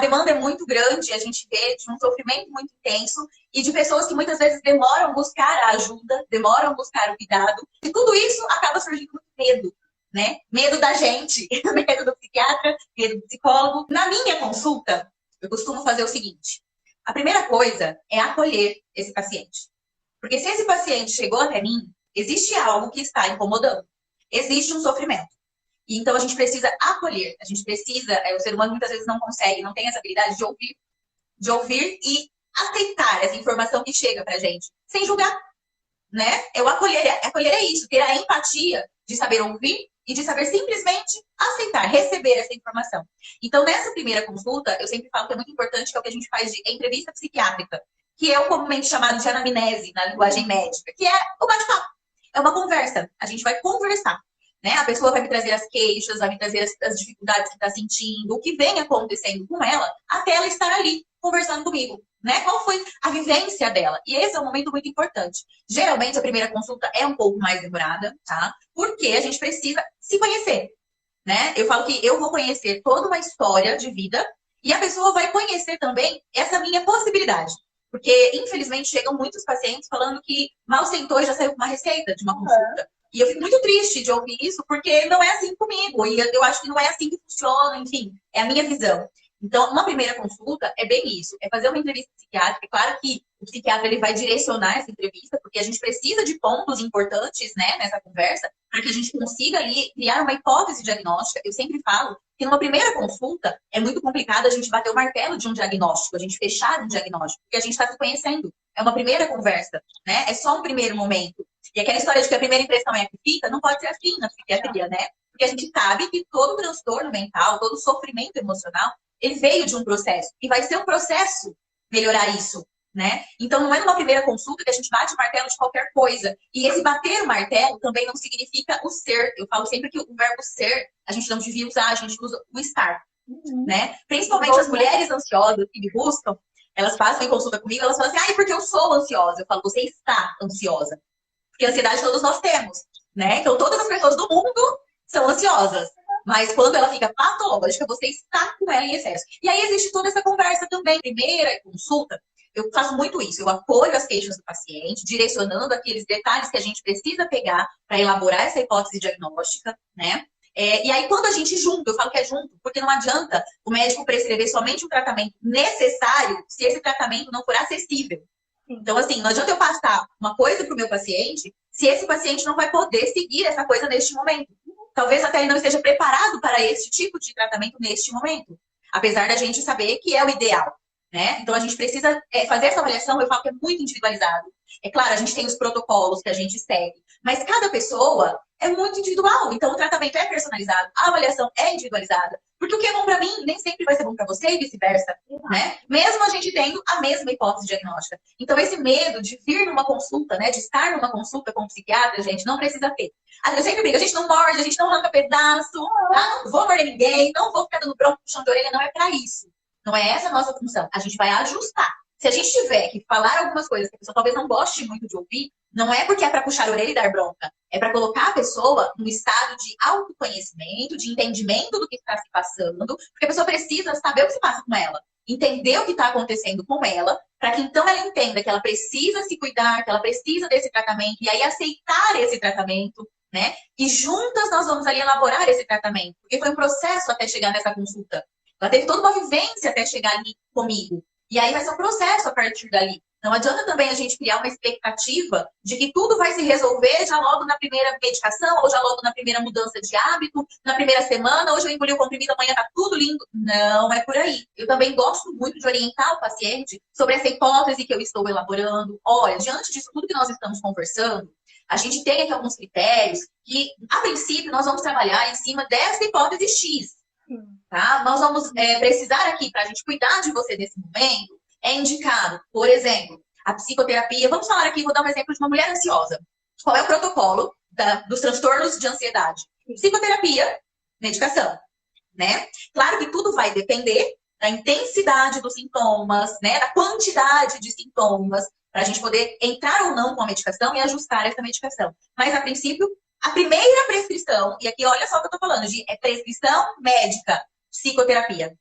demanda é muito grande, a gente vê de um sofrimento muito intenso e de pessoas que muitas vezes demoram a buscar a ajuda, demoram a buscar o cuidado. E tudo isso acaba surgindo muito medo, né? Medo da gente, medo do psiquiatra, medo do psicólogo. Na minha consulta, eu costumo fazer o seguinte. A primeira coisa é acolher esse paciente. Porque se esse paciente chegou até mim, existe algo que está incomodando. Existe um sofrimento. E então a gente precisa acolher. A gente precisa, o ser humano muitas vezes não consegue, não tem essa habilidade de ouvir e aceitar essa informação que chega pra gente, sem julgar, né? Acolher é isso, ter a empatia de saber ouvir e de saber simplesmente aceitar, receber essa informação. Então, nessa primeira consulta, eu sempre falo que é muito importante, que é o que a gente faz de entrevista psiquiátrica, que é o comumente chamado de anamnese na linguagem médica, que é o bate-papo. É uma conversa. A gente vai conversar. Né? A pessoa vai me trazer as queixas, vai me trazer as dificuldades que está sentindo, o que vem acontecendo com ela, até ela estar ali conversando comigo. Né? Qual foi a vivência dela? E esse é um momento muito importante. Geralmente, a primeira consulta é um pouco mais demorada, tá? Porque a gente precisa se conhecer. Né? Eu falo que eu vou conhecer toda uma história de vida e a pessoa vai conhecer também essa minha possibilidade. Porque, infelizmente, chegam muitos pacientes falando que mal sentou e já saiu com uma receita de uma consulta. E eu fico muito triste de ouvir isso, porque não é assim comigo. E eu acho que não é assim que funciona, enfim, é a minha visão. Então, uma primeira consulta é bem isso, é fazer uma entrevista psiquiátrica. É claro que o psiquiatra ele vai direcionar essa entrevista, porque a gente precisa de pontos importantes, né, nessa conversa, para que a gente consiga ali criar uma hipótese diagnóstica. Eu sempre falo que numa primeira consulta é muito complicado a gente bater o martelo de um diagnóstico, a gente fechar um diagnóstico, porque a gente está se conhecendo. É uma primeira conversa, né? É só um primeiro momento. E aquela história de que a primeira impressão é a que fica, não pode ser assim na psiquiatria, né? Porque a gente sabe que todo transtorno mental, todo sofrimento emocional, ele veio de um processo. E vai ser um processo melhorar isso, né? Então, não é numa primeira consulta que a gente bate o martelo de qualquer coisa. E esse bater o martelo também não significa o ser. Eu falo sempre que o verbo ser, a gente não devia usar, a gente usa o estar, né? Principalmente as mulheres ansiosas que me buscam, elas passam em consulta comigo, elas falam assim, porque eu sou ansiosa. Eu falo, você está ansiosa. Porque ansiedade todos nós temos, né? Então, todas as pessoas do mundo são ansiosas. Mas quando ela fica patológica, você está com ela em excesso. E aí existe toda essa conversa também. Primeira consulta, eu faço muito isso. Eu acolho as queixas do paciente, direcionando aqueles detalhes que a gente precisa pegar para elaborar essa hipótese diagnóstica, né? E aí, quando a gente junta, eu falo que é junto, porque não adianta o médico prescrever somente um tratamento necessário se esse tratamento não for acessível. Então, assim, não adianta eu passar uma coisa para o meu paciente se esse paciente não vai poder seguir essa coisa neste momento. Talvez até ele não esteja preparado para esse tipo de tratamento neste momento. Apesar da gente saber que é o ideal, né? Então, a gente precisa fazer essa avaliação, eu falo que é muito individualizado. É claro, a gente tem os protocolos que a gente segue, mas cada pessoa é muito individual. Então, o tratamento é personalizado, a avaliação é individualizada. Porque o que é bom para mim nem sempre vai ser bom para você e vice-versa, né? Mesmo a gente tendo a mesma hipótese diagnóstica. Então, esse medo de vir numa consulta, né, de estar numa consulta com um psiquiatra, gente, não precisa ter. Eu sempre brigo, a gente não morde, a gente não arranca pedaço, não vou morder ninguém, não vou ficar dando bronca, puxão de orelha, não é para isso. Não é essa a nossa função. A gente vai ajustar. Se a gente tiver que falar algumas coisas que a pessoa talvez não goste muito de ouvir, não é porque é para puxar a orelha e dar bronca. É para colocar a pessoa num estado de autoconhecimento, de entendimento do que está se passando, porque a pessoa precisa saber o que se passa com ela, entender o que está acontecendo com ela, para que então ela entenda que ela precisa se cuidar, que ela precisa desse tratamento, e aí aceitar esse tratamento, né? E juntas nós vamos ali elaborar esse tratamento, porque foi um processo até chegar nessa consulta. Ela teve toda uma vivência até chegar ali comigo. E aí vai ser um processo a partir dali. Não adianta também a gente criar uma expectativa de que tudo vai se resolver já logo na primeira medicação, ou já logo na primeira mudança de hábito, na primeira semana, hoje eu engoli o comprimido, amanhã tá tudo lindo. Não é por aí. Eu também gosto muito de orientar o paciente sobre essa hipótese que eu estou elaborando. Olha, diante disso tudo que nós estamos conversando, a gente tem aqui alguns critérios que, a princípio, nós vamos trabalhar em cima dessa hipótese X. Tá? Nós vamos precisar aqui, para a gente cuidar de você nesse momento, é indicado, por exemplo, a psicoterapia. Vamos falar aqui, vou dar um exemplo de uma mulher ansiosa. Qual é o protocolo dos transtornos de ansiedade? Psicoterapia, medicação, né? Claro que tudo vai depender da intensidade dos sintomas, né? Da quantidade de sintomas, para a gente poder entrar ou não com a medicação e ajustar essa medicação. Mas, a princípio, a primeira prescrição, e aqui olha só o que eu tô falando, é prescrição médica, psicoterapia.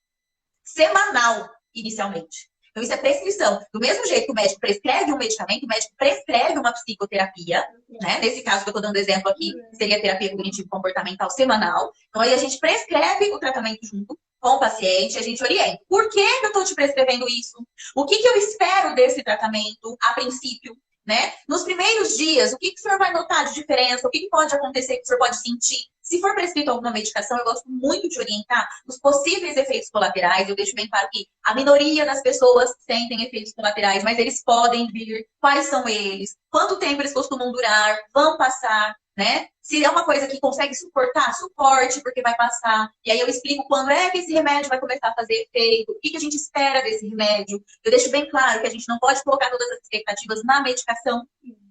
semanal, inicialmente. Então, isso é prescrição. Do mesmo jeito que o médico prescreve um medicamento, o médico prescreve uma psicoterapia, né? Nesse caso que eu estou dando exemplo aqui, seria terapia cognitivo-comportamental semanal. Então, aí a gente prescreve o tratamento junto com o paciente, a gente orienta. Por que eu estou te prescrevendo isso? O que eu espero desse tratamento, a princípio? Né? Nos primeiros dias, o que o senhor vai notar de diferença? O que pode acontecer que o senhor pode sentir? Se for prescrito alguma medicação, eu gosto muito de orientar os possíveis efeitos colaterais. Eu deixo bem claro que a minoria das pessoas sentem efeitos colaterais, mas eles podem vir. Quais são eles? Quanto tempo eles costumam durar? Vão passar? Né? Se é uma coisa que consegue suportar, suporte, porque vai passar. E aí eu explico quando é que esse remédio vai começar a fazer efeito, o que a gente espera desse remédio. Eu deixo bem claro que a gente não pode colocar todas as expectativas na medicação,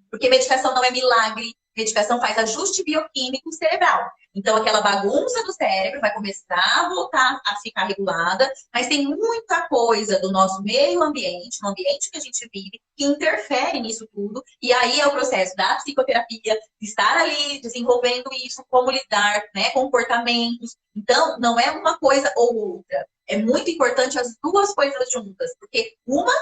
porque medicação não é milagre. Medicação faz ajuste bioquímico cerebral. Então, aquela bagunça do cérebro vai começar a voltar a ficar regulada, mas tem muita coisa do nosso meio ambiente, no ambiente que a gente vive, que interfere nisso tudo. E aí é o processo da psicoterapia, de estar ali desenvolvendo isso, como lidar, né, comportamentos. Então, não é uma coisa ou outra. É muito importante as duas coisas juntas, porque uma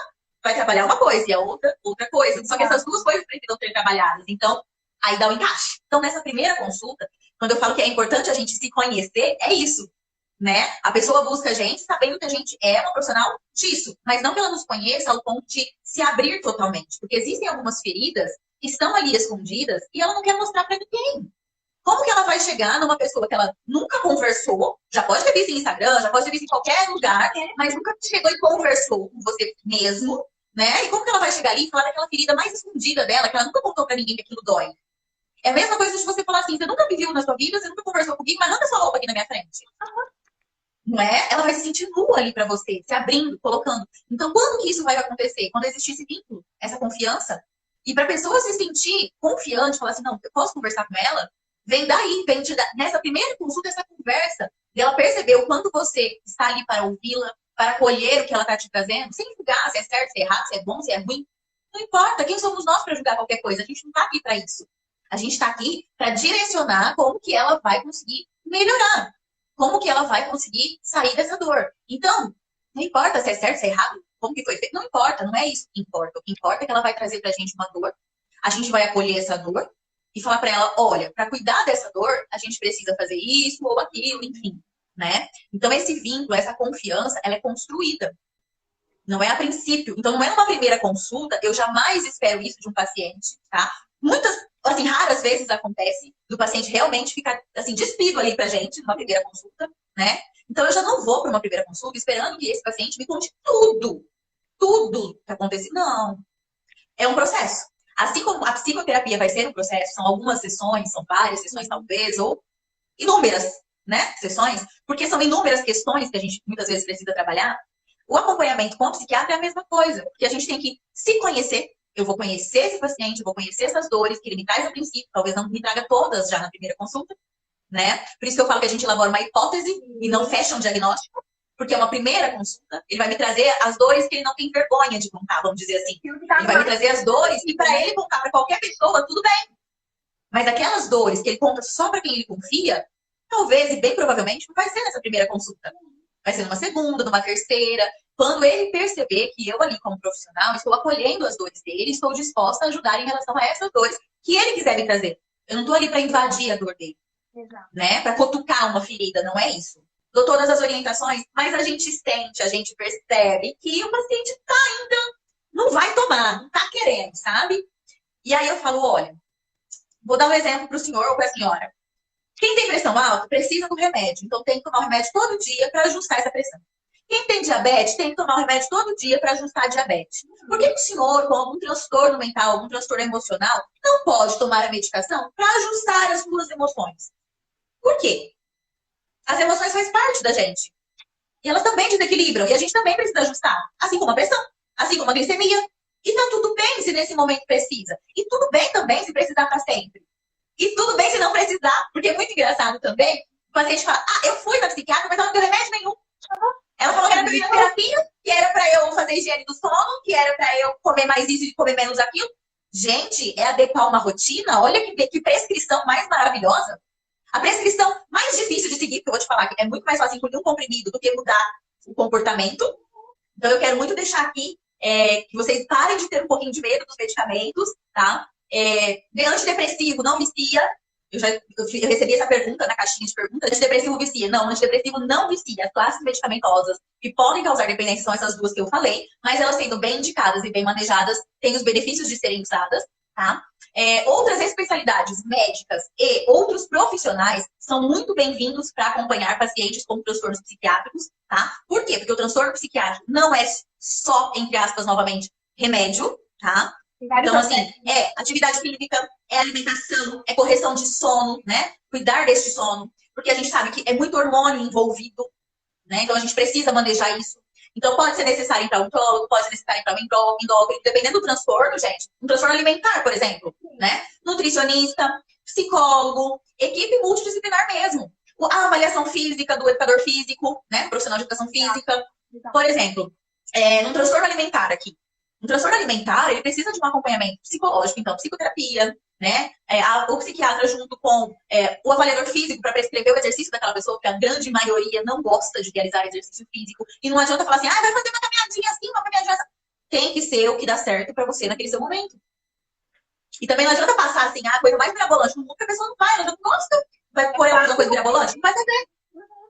vai trabalhar uma coisa e a outra coisa. Só que essas duas coisas precisam ser trabalhadas. Então, aí dá o encaixe. Então, nessa primeira consulta, quando eu falo que é importante a gente se conhecer, é isso, né? A pessoa busca a gente sabendo que a gente é uma profissional disso, mas não que ela nos conheça ao ponto de se abrir totalmente. Porque existem algumas feridas que estão ali escondidas e ela não quer mostrar para ninguém. Como que ela vai chegar numa pessoa que ela nunca conversou, já pode ter visto em Instagram, já pode ter visto em qualquer lugar, mas nunca chegou e conversou com você mesmo, né? E como que ela vai chegar ali e falar daquela ferida mais escondida dela, que ela nunca contou para ninguém que aquilo dói? É a mesma coisa de você falar assim, você nunca me viu na sua vida, você nunca conversou comigo, mas arranca sua roupa aqui na minha frente. Não é? Ela vai se sentir nua ali para você, se abrindo, colocando. Então, quando que isso vai acontecer? Quando existir esse vínculo, essa confiança. E para a pessoa se sentir confiante, falar assim, não, eu posso conversar com ela? Vem daí, nessa primeira consulta, essa conversa. E ela perceber o quanto você está ali para ouvi-la, para acolher o que ela está te trazendo, sem julgar se é certo, se é errado, se é bom, se é ruim. Não importa, quem somos nós para julgar qualquer coisa? A gente não está aqui para isso. A gente está aqui para direcionar como que ela vai conseguir melhorar. Como que ela vai conseguir sair dessa dor. Então, não importa se é certo, se é errado, como que foi feito. Não importa, não é isso que importa. O que importa é que ela vai trazer pra gente uma dor. A gente vai acolher essa dor e falar para ela, olha, para cuidar dessa dor, a gente precisa fazer isso ou aquilo, enfim, né? Então, esse vínculo, essa confiança, ela é construída. Não é a princípio. Então, não é uma primeira consulta. Eu jamais espero isso de um paciente, tá? Muitas, assim, raras vezes acontece do paciente realmente ficar, assim, despido ali pra gente numa primeira consulta, né? Então, eu já não vou para uma primeira consulta esperando que esse paciente me conte tudo que aconteceu. Não. É um processo. Assim como a psicoterapia vai ser um processo, são algumas sessões, são várias sessões talvez, ou inúmeras, né, sessões, porque são inúmeras questões que a gente muitas vezes precisa trabalhar. O acompanhamento com o psiquiatra é a mesma coisa, porque a gente tem que se conhecer. Eu vou conhecer esse paciente, eu vou conhecer essas dores que ele me traz a princípio, talvez não me traga todas já na primeira consulta, né? Por isso que eu falo que a gente elabora uma hipótese e não fecha um diagnóstico, porque é uma primeira consulta, ele vai me trazer as dores que ele não tem vergonha de contar, vamos dizer assim. Ele vai me trazer as dores e para ele contar para qualquer pessoa, tudo bem. Mas aquelas dores que ele conta só para quem ele confia, talvez e bem provavelmente não vai ser nessa primeira consulta. Vai ser numa segunda, numa terceira. Quando ele perceber que eu ali como profissional estou acolhendo as dores dele, estou disposta a ajudar em relação a essas dores que ele quiser me trazer. Eu não estou ali para invadir a dor dele. Exato. Né? Para cutucar uma ferida, não é isso. Dou todas as orientações, mas a gente sente, a gente percebe que o paciente tá ainda, não vai tomar, não tá querendo, sabe? E aí eu falo, olha, vou dar um exemplo para o senhor ou para a senhora. Quem tem pressão alta precisa do remédio, então tem que tomar o remédio todo dia para ajustar essa pressão. Quem tem diabetes tem que tomar o remédio todo dia para ajustar a diabetes. Por que o senhor, com algum transtorno mental, algum transtorno emocional, não pode tomar a medicação para ajustar as suas emoções? Por quê? As emoções fazem parte da gente. E elas também desequilibram. E a gente também precisa ajustar. Assim como a pressão. Assim como a glicemia. E tá tudo bem se nesse momento precisa. E tudo bem também se precisar para sempre. E tudo bem se não precisar. Porque é muito engraçado também. O paciente fala, eu fui na psiquiatra, mas ela não deu remédio nenhum. Ela falou que era pra ir na terapia, que era pra eu fazer higiene do sono, que era pra eu comer mais isso e comer menos aquilo. Gente, é adequar uma rotina? Olha que prescrição mais maravilhosa. A prescrição mais difícil de seguir, que eu vou te falar, que é muito mais fácil engolir um comprimido do que mudar o comportamento. Então, eu quero muito deixar aqui que vocês parem de ter um pouquinho de medo dos medicamentos, tá? Antidepressivo não vicia. Eu recebi essa pergunta na caixinha de perguntas. Antidepressivo vicia? Não, antidepressivo não vicia. As classes medicamentosas que podem causar dependência são essas duas que eu falei, mas elas sendo bem indicadas e bem manejadas, têm os benefícios de serem usadas, tá? Outras especialidades médicas e outros profissionais são muito bem-vindos para acompanhar pacientes com transtornos psiquiátricos, tá? Por quê? Porque o transtorno psiquiátrico não é só, entre aspas, novamente, remédio, tá? Então, assim, atividade física, alimentação, correção de sono, né? Cuidar deste sono, porque a gente sabe que é muito hormônio envolvido, né? Então, a gente precisa manejar isso. Então, pode ser necessário ir para um oncólogo, pode ser necessário ir para um endócrino, dependendo do transtorno, gente. Um transtorno alimentar, por exemplo, né? Nutricionista, psicólogo, equipe multidisciplinar mesmo. A avaliação física do educador físico, né? Profissional de educação física. Por exemplo, num transtorno alimentar aqui. Um transtorno alimentar, ele precisa de um acompanhamento psicológico, então, psicoterapia, né? O psiquiatra junto com o avaliador físico para prescrever o exercício daquela pessoa, porque a grande maioria não gosta de realizar exercício físico. E não adianta falar assim, vai fazer uma caminhadinha assim, uma caminhadinha assim. Tem que ser o que dá certo para você naquele seu momento. E também não adianta passar assim, a coisa mais mirabolante no mundo, que a pessoa não vai, ela não gosta. Vai pôr ela fazer uma coisa mirabolante? Não vai fazer,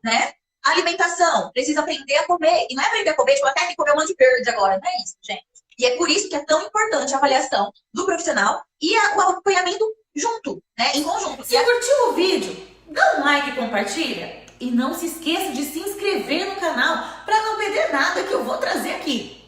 né? Alimentação, precisa aprender a comer. E não é aprender a comer, tipo, até que comer um monte de verde agora. Não é isso, gente. E é por isso que é tão importante a avaliação do profissional e o acompanhamento junto, né? Em conjunto. Se curtiu o vídeo, dá um like e compartilha. E não se esqueça de se inscrever no canal para não perder nada que eu vou trazer aqui.